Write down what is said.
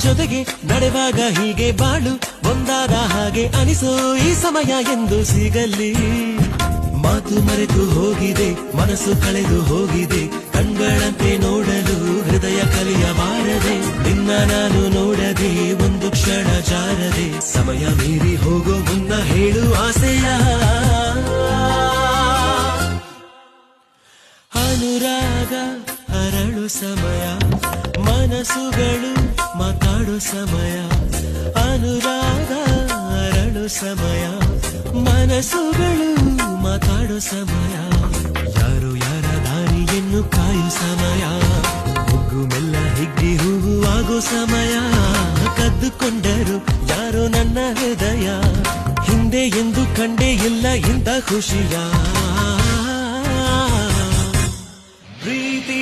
ಜೊತೆಗೆ ನಡೆವಾಗ ಹೀಗೆ ಬಾಳು ಒಂದಾದ ಹಾಗೆ ಅನಿಸೋ ಈ ಸಮಯ ಎಂದು ಸಿಗಲಿ. ಮಾತು ಮರೆತು ಹೋಗಿದೆ, ಮನಸ್ಸು ಕಳೆದು ಹೋಗಿದೆ, ಕಣ್ಗಳಂತೆ ನೋಡಲು ಹೃದಯ ಕಲಿಯಬಾರದೆ. ನಿನ್ನ ನಾನು ನೋಡದೆ ಒಂದು ಕ್ಷಣ ಜಾರದೆ, ಸಮಯ ಮೀರಿ ಹೋಗೋ ಮುನ್ನ ಹೇಳು ಆಸೆಯ. ಅನುರಾಗ ಅರಳು ಸಮಯ, ಮನಸ್ಸುಗಳು ಮಾತಾಡೋ ಸಮಯ. ಅನುರಾಗ ಅರಳು ಸಮಯ, ಮನಸ್ಸುಗಳು ಮಾತಾಡೋ ಸಮಯ. ಯಾರು ಯಾರ ದಾರಿಯನ್ನು ಕಾಯೋ ಸಮಯ, ಹುಗ್ಗು ಮೆಲ್ಲ ಹಿಗ್ಗಿ ಹೂವು ಆಗೋ ಸಮಯ. ಕದ್ದುಕೊಂಡರು ಯಾರೋ ನನ್ನ ಹೃದಯ, ಹಿಂದೆ ಎಂದು ಕಂಡೇ ಇಲ್ಲ ಇಂಥ ಖುಷಿಯ. ಪ್ರೀತಿ